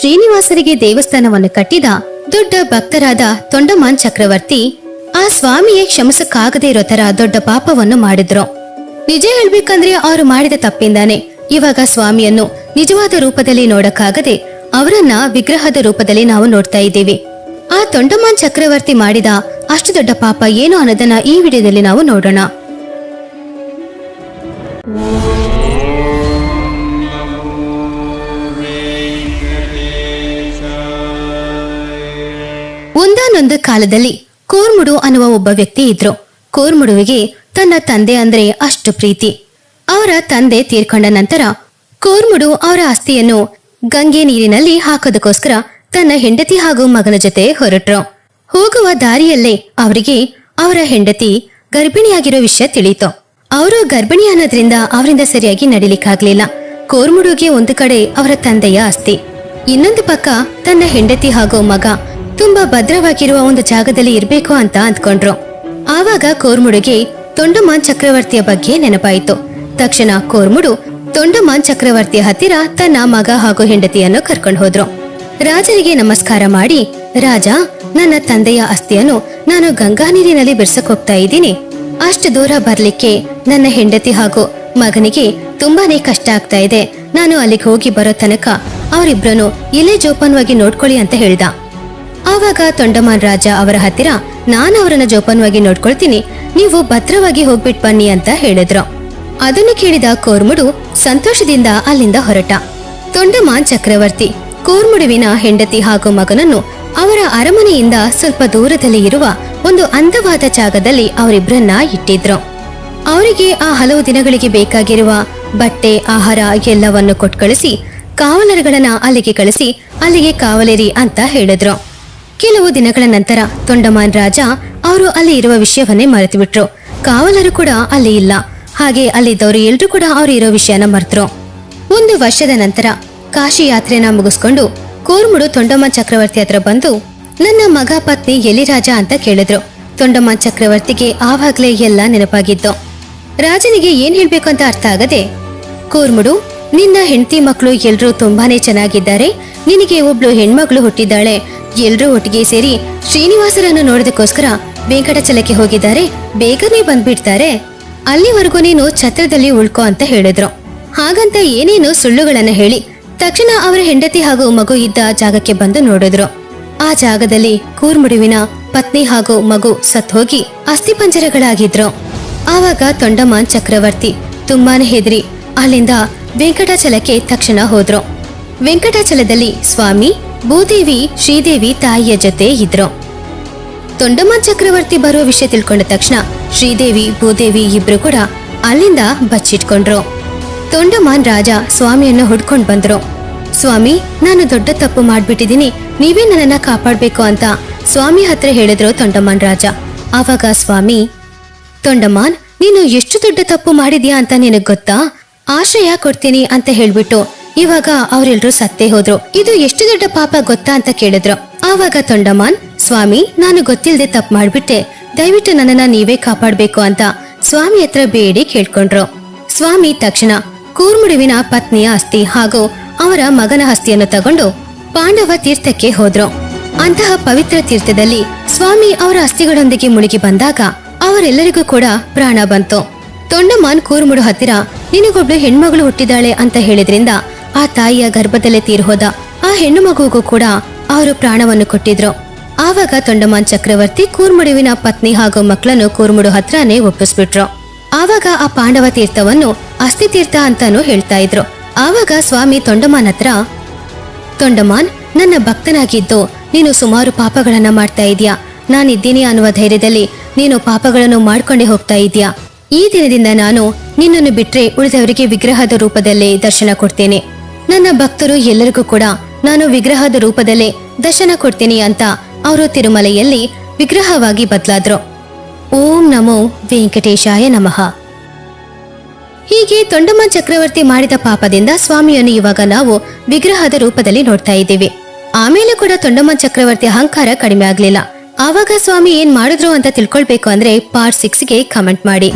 ಶ್ರೀನಿವಾಸರಿಗೆ ದೇವಸ್ಥಾನವನ್ನು ಕಟ್ಟಿದ ದೊಡ್ಡ ಭಕ್ತರಾದ ತೊಂಡಮಾನ್ ಚಕ್ರವರ್ತಿ ಆ ಸ್ವಾಮಿಯೇ ಕ್ಷಮಿಸಕ್ಕಾಗದೇ ಇರೋ ತರ ದೊಡ್ಡ ಪಾಪವನ್ನು ಮಾಡಿದ್ರು. ನಿಜ ಹೇಳ್ಬೇಕಂದ್ರೆ ಅವರು ಮಾಡಿದ ತಪ್ಪಿಂದಾನೆ ಇವಾಗ ಸ್ವಾಮಿಯನ್ನು ನಿಜವಾದ ರೂಪದಲ್ಲಿ ನೋಡಕ್ಕಾಗದೆ ಅವರನ್ನ ವಿಗ್ರಹದ ರೂಪದಲ್ಲಿ ನಾವು ನೋಡ್ತಾ ಇದ್ದೀವಿ. ಆ ತೊಂಡಮಾನ್ ಚಕ್ರವರ್ತಿ ಮಾಡಿದ ಅಷ್ಟು ದೊಡ್ಡ ಪಾಪ ಏನು ಅನ್ನೋದನ್ನ ಈ ವಿಡಿಯೋದಲ್ಲಿ ನಾವು ನೋಡೋಣ. ಒಂದಾನೊಂದು ಕಾಲದಲ್ಲಿ ಕೂರ್ಮುಡು ಅನ್ನುವ ಒಬ್ಬ ವ್ಯಕ್ತಿ ಇದ್ರು. ಕೂರ್ಮುಡುವಿಗೆ ತನ್ನ ತಂದೆ ಅಂದ್ರೆ ಅಷ್ಟು ಪ್ರೀತಿ. ಅವರ ತಂದೆ ತೀರ್ಕೊಂಡ ನಂತರ ಕೂರ್ಮುಡು ಅವರ ಆಸ್ತಿಯನ್ನು ಗಂಗೆ ನೀರಿನಲ್ಲಿ ಹಾಕೋದಕ್ಕೋಸ್ಕರ ತನ್ನ ಹೆಂಡತಿ ಹಾಗೂ ಮಗನ ಜೊತೆ ಹೊರಟ್ರು. ಹೋಗುವ ದಾರಿಯಲ್ಲೇ ಅವರಿಗೆ ಅವರ ಹೆಂಡತಿ ಗರ್ಭಿಣಿಯಾಗಿರೋ ವಿಷಯ ತಿಳಿಯಿತು. ಅವರು ಗರ್ಭಿಣಿ ಅನ್ನೋದ್ರಿಂದ ಅವರಿಂದ ಸರಿಯಾಗಿ ನಡಿಲಿಕ್ಕಾಗ್ಲಿಲ್ಲ. ಕೂರ್ಮುಡುಗೆ ಒಂದು ಕಡೆ ಅವರ ತಂದೆಯ ಆಸ್ತಿ, ಇನ್ನೊಂದು ಪಕ್ಕ ತನ್ನ ಹೆಂಡತಿ ಹಾಗೂ ಮಗ ತುಂಬಾ ಭದ್ರವಾಗಿರುವ ಒಂದು ಜಾಗದಲ್ಲಿ ಇರ್ಬೇಕು ಅಂತ ಅಂದ್ಕೊಂಡ್ರು. ಆವಾಗ ಕೂರ್ಮುಡುಗೆ ತೊಂಡಮಾನ್ ಚಕ್ರವರ್ತಿಯ ಬಗ್ಗೆ ನೆನಪಾಯಿತು. ತಕ್ಷಣ ಕೂರ್ಮುಡು ತೊಂಡಮಾನ್ ಚಕ್ರವರ್ತಿಯ ಹತ್ತಿರ ತನ್ನ ಮಗ ಹಾಗೂ ಹೆಂಡತಿಯನ್ನು ಕರ್ಕೊಂಡು ಹೋದ್ರು. ರಾಜರಿಗೆ ನಮಸ್ಕಾರ ಮಾಡಿ, ರಾಜ, ನನ್ನ ತಂದೆಯ ಆಸ್ತಿಯನ್ನು ನಾನು ಗಂಗಾ ನೀರಿನಲ್ಲಿ ಬಿರ್ಸಕ್ ಹೋಗ್ತಾ ಇದ್ದೀನಿ. ಅಷ್ಟು ದೂರ ಬರ್ಲಿಕ್ಕೆ ನನ್ನ ಹೆಂಡತಿ ಹಾಗೂ ಮಗನಿಗೆ ತುಂಬಾನೇ ಕಷ್ಟ ಆಗ್ತಾ ಇದೆ. ನಾನು ಅಲ್ಲಿಗೆ ಹೋಗಿ ಬರೋ ತನಕ ಅವರಿಬ್ರನ್ನು ಇಲ್ಲೇ ಜೋಪಾನವಾಗಿ ನೋಡ್ಕೊಳ್ಳಿ ಅಂತ ಹೇಳ್ದ. ಆವಾಗ ತೊಂಡಮಾನ್ ರಾಜ ಅವರ ಹತ್ತಿರ, ನಾನು ಅವರನ್ನ ಜೋಪಾನವಾಗಿ ನೋಡ್ಕೊಳ್ತೀನಿ, ನೀವು ಭದ್ರವಾಗಿ ಹೋಗ್ಬಿಟ್ ಬನ್ನಿ ಅಂತ ಹೇಳಿದ್ರು. ಅದನ್ನು ಕೇಳಿದ ಕೂರ್ಮುಡು ಸಂತೋಷದಿಂದ ಅಲ್ಲಿಂದ ಹೊರಟ. ತೊಂಡಮಾನ್ ಚಕ್ರವರ್ತಿ ಕೂರ್ಮುಡುವಿನ ಹೆಂಡತಿ ಹಾಗೂ ಮಗನನ್ನು ಅವರ ಅರಮನೆಯಿಂದ ಸ್ವಲ್ಪ ದೂರದಲ್ಲಿ ಇರುವ ಒಂದು ಅಂದವಾದ ಜಾಗದಲ್ಲಿ ಅವರಿಬ್ರನ್ನ ಇಟ್ಟಿದ್ರು. ಅವರಿಗೆ ಆ ಹಲವು ದಿನಗಳಿಗೆ ಬೇಕಾಗಿರುವ ಬಟ್ಟೆ, ಆಹಾರ ಎಲ್ಲವನ್ನು ಕೊಟ್ಕಳಿಸಿ ಕಾವಲರುಗಳನ್ನ ಅಲ್ಲಿಗೆ ಕಳಿಸಿ ಅಲ್ಲಿಗೆ ಕಾವಲಿರಿ ಅಂತ ಹೇಳಿದ್ರು. ಕೆಲವು ದಿನಗಳ ನಂತರ ತೊಂಡಮಾನ್ ರಾಜ ಅವರು ಅಲ್ಲಿ ಇರುವ ವಿಷಯವನ್ನೇ ಮರೆತು ಬಿಟ್ರು. ಕಾವಲರು ಕೂಡ ಅಲ್ಲಿ ಇಲ್ಲ. ಹಾಗೆ ಅಲ್ಲಿದ್ದವರು ಎಲ್ರೂ ಕೂಡ ಅವರು ಇರೋ ವಿಷಯನ ಮರೆತರು. ಒಂದು ವರ್ಷದ ನಂತರ ಕಾಶಿ ಯಾತ್ರೆನ ಮುಗಿಸ್ಕೊಂಡು ಕೂರ್ಮುಡು ತೊಂಡಮಾನ್ ಚಕ್ರವರ್ತಿ ಹತ್ರ ಬಂದು, ನನ್ನ ಮಗ ಪತ್ನಿ ಎಲ್ಲಿ ರಾಜ ಅಂತ ಕೇಳಿದ್ರು. ತೊಂಡಮಾನ್ ಚಕ್ರವರ್ತಿಗೆ ಆವಾಗ್ಲೇ ಎಲ್ಲ ನೆನಪಾಗಿತ್ತು. ರಾಜನಿಗೆ ಏನ್ ಹೇಳ್ಬೇಕು ಅಂತ ಅರ್ಥ ಆಗದೆ, ಕೂರ್ಮುಡು, ನಿನ್ನ ಹೆಂಡತಿ ಮಕ್ಕಳು ಎಲ್ರೂ ತುಂಬಾನೇ ಚೆನ್ನಾಗಿದ್ದಾರೆ. ನಿನಗೆ ಒಬ್ಳು ಹೆಣ್ಮಗಳು ಹುಟ್ಟಿದ್ದಾಳೆ. ಎಲ್ರೂ ಒಟ್ಟಿಗೆ ಸೇರಿ ಶ್ರೀನಿವಾಸರನ್ನು ನೋಡೋದಕ್ಕೋಸ್ಕರ ವೆಂಕಟಾಚಲಕ್ಕೆ ಹೋಗಿದ್ದಾರೆ. ಬೇಗನೆ ಬಂದ್ಬಿಡ್ತಾರೆ. ಅಲ್ಲಿವರೆಗೂ ನೀನು ಛತ್ರದಲ್ಲಿ ಉಳ್ಕೋ ಅಂತ ಹೇಳಿದ್ರು. ಹಾಗಂತ ಏನೇನು ಸುಳ್ಳುಗಳನ್ನ ಹೇಳಿ ತಕ್ಷಣ ಅವರ ಹೆಂಡತಿ ಹಾಗೂ ಮಗು ಇದ್ದ ಜಾಗಕ್ಕೆ ಬಂದು ನೋಡಿದ್ರು. ಆ ಜಾಗದಲ್ಲಿ ಕೂರ್ಮುಡುವಿನ ಪತ್ನಿ ಹಾಗೂ ಮಗು ಸತ್ ಹೋಗಿ ಅಸ್ಥಿಪಂಜರಗಳಾಗಿದ್ರು. ಆವಾಗ ತೊಂಡಮಾನ್ ಚಕ್ರವರ್ತಿ ತುಂಬಾನೇ ಹೆದರಿ ಅಲ್ಲಿಂದ ವೆಂಕಟಾಚಲಕ್ಕೆ ತಕ್ಷಣ ಹೋದ್ರು. ವೆಂಕಟಾಚಲದಲ್ಲಿ ಸ್ವಾಮಿ, ಭೂದೇವಿ, ಶ್ರೀದೇವಿ ತಾಯಿಯ ಜೊತೆ ಇದ್ರು. ತೊಂಡಮಾನ್ ಚಕ್ರವರ್ತಿ ಬರುವ ವಿಷಯ ತಿಳ್ಕೊಂಡ ತಕ್ಷಣ ಶ್ರೀದೇವಿ, ಭೂದೇವಿ ಇಬ್ರು ಕೂಡ ಅಲ್ಲಿಂದ ಬಚ್ಚಿಟ್ಕೊಂಡ್ರು. ತೊಂಡಮಾನ್ ರಾಜ ಸ್ವಾಮಿಯನ್ನು ಹುಡ್ಕೊಂಡ್ ಬಂದ್ರು. ಸ್ವಾಮಿ, ನಾನು ದೊಡ್ಡ ತಪ್ಪು ಮಾಡ್ಬಿಟ್ಟಿದೀನಿ, ನೀವೇ ನನ್ನನ್ನ ಕಾಪಾಡ್ಬೇಕು ಅಂತ ಸ್ವಾಮಿ ಹತ್ರ ಹೇಳಿದ್ರು ತೊಂಡಮಾನ್ ರಾಜ. ಆವಾಗ ಸ್ವಾಮಿ, ತೊಂಡಮಾನ್, ನೀನು ಎಷ್ಟು ದೊಡ್ಡ ತಪ್ಪು ಮಾಡಿದ್ಯಾ ಅಂತ ನಿನಗ್ ಗೊತ್ತಾ? ಆಶ್ರಯ ಕೊಡ್ತೀನಿ ಅಂತ ಹೇಳ್ಬಿಟ್ಟು ಇವಾಗ ಅವರೆಲ್ರೂ ಸತ್ತೇ ಹೋದ್ರು. ಇದು ಎಷ್ಟು ದೊಡ್ಡ ಪಾಪ ಗೊತ್ತಾ ಅಂತ ಕೇಳಿದ್ರು. ಆವಾಗ ತೊಂಡಮಾನ್, ಸ್ವಾಮಿ, ನಾನು ಗೊತ್ತಿಲ್ಲದೆ ತಪ್ಪು ಮಾಡ್ಬಿಟ್ಟೆ, ದಯವಿಟ್ಟು ನನ್ನನ್ನ ನೀವೇ ಕಾಪಾಡ್ಬೇಕು ಅಂತ ಸ್ವಾಮಿ ಹತ್ರ ಬೇಡಿ ಕೇಳ್ಕೊಂಡ್ರು. ಸ್ವಾಮಿ ತಕ್ಷಣ ಕೂರ್ಮುಡುವಿನ ಪತ್ನಿಯ ಅಸ್ಥಿ ಹಾಗೂ ಅವರ ಮಗನ ಅಸ್ಥಿಯನ್ನು ತಗೊಂಡು ಪಾಂಡವ ತೀರ್ಥಕ್ಕೆ ಹೋದ್ರು. ಅಂತಹ ಪವಿತ್ರ ತೀರ್ಥದಲ್ಲಿ ಸ್ವಾಮಿ ಅವರ ಅಸ್ಥಿಗಳೊಂದಿಗೆ ಮುಳುಗಿ ಬಂದಾಗ ಅವರೆಲ್ಲರಿಗೂ ಕೂಡ ಪ್ರಾಣ ಬಂತು. ತೊಂಡಮಾನ್ ಕೂರ್ಮುಡು ಹತ್ತಿರ, ನಿನಗೊಬ್ಳು ಹೆಣ್ಮಗಳು ಹುಟ್ಟಿದಾಳೆ ಅಂತ ಹೇಳಿದ್ರಿಂದ ಆ ತಾಯಿಯ ಗರ್ಭದಲ್ಲೇ ತೀರ್ಹೋದ ಆ ಹೆಣ್ಣು ಮಗುಗೂ ಕೂಡ ಅವರು ಪ್ರಾಣವನ್ನು ಕೊಟ್ಟಿದ್ರು. ಆವಾಗ ತೊಂಡಮಾನ್ ಚಕ್ರವರ್ತಿ ಕೂರ್ಮುಡುವಿನ ಪತ್ನಿ ಹಾಗೂ ಮಕ್ಕಳನ್ನು ಕೂರ್ಮುಡು ಹತ್ರನೇ ಒಪ್ಪಿಸ್ಬಿಟ್ರು. ಆವಾಗ ಆ ಪಾಂಡವ ತೀರ್ಥವನ್ನು ಅಸ್ಥಿ ತೀರ್ಥ ಅಂತಾನೂ ಹೇಳ್ತಾ ಇದ್ರು. ಆವಾಗ ಸ್ವಾಮಿ ತೊಂಡಮಾನ್ ಹತ್ರ, ತೊಂಡಮಾನ್, ನನ್ನ ಭಕ್ತನಾಗಿದ್ದು ನೀನು ಸುಮಾರು ಪಾಪಗಳನ್ನ ಮಾಡ್ತಾ ಇದೀಯಾ. ನಾನಿದ್ದೀನಿ ಅನ್ನುವ ಧೈರ್ಯದಲ್ಲಿ ನೀನು ಪಾಪಗಳನ್ನು ಮಾಡ್ಕೊಂಡೇ ಹೋಗ್ತಾ ಇದೀಯಾ. ಈ ದಿನದಿಂದ ನಾನು ನಿನ್ನನ್ನು ಬಿಟ್ರೆ ಉಳಿದವರಿಗೆ ವಿಗ್ರಹದ ರೂಪದಲ್ಲೇ ದರ್ಶನ ಕೊಡ್ತೇನೆ. ನನ್ನ ಭಕ್ತರು ಎಲ್ಲರಿಗೂ ಕೂಡ ನಾನು ವಿಗ್ರಹದ ರೂಪದಲ್ಲೇ ದರ್ಶನ ಕೊಡ್ತೀನಿ ಅಂತ ಅವರು ತಿರುಮಲೆಯಲ್ಲಿ ವಿಗ್ರಹವಾಗಿ ಬದಲಾದ್ರು. ಓಂ ನಮೋ ವೆಂಕಟೇಶಾಯ ನಮಃ. ಹೀಗೆ ತೊಂಡಮಾನ್ ಚಕ್ರವರ್ತಿ ಮಾಡಿದ ಪಾಪದಿಂದ ಸ್ವಾಮಿಯನ್ನು ಇವಾಗ ನಾವು ವಿಗ್ರಹದ ರೂಪದಲ್ಲಿ ನೋಡ್ತಾ ಇದ್ದೀವಿ. ಆಮೇಲೆ ಕೂಡ ತೊಂಡಮಾನ್ ಚಕ್ರವರ್ತಿ ಅಹಂಕಾರ ಕಡಿಮೆ ಆಗ್ಲಿಲ್ಲ. ಆವಾಗ ಸ್ವಾಮಿ ಏನ್ ಮಾಡಿದ್ರು ಅಂತ ತಿಳ್ಕೊಳ್ಬೇಕು ಅಂದ್ರೆ ಪಾರ್ಟ್ 6ಗೆ ಕಮೆಂಟ್ ಮಾಡಿ.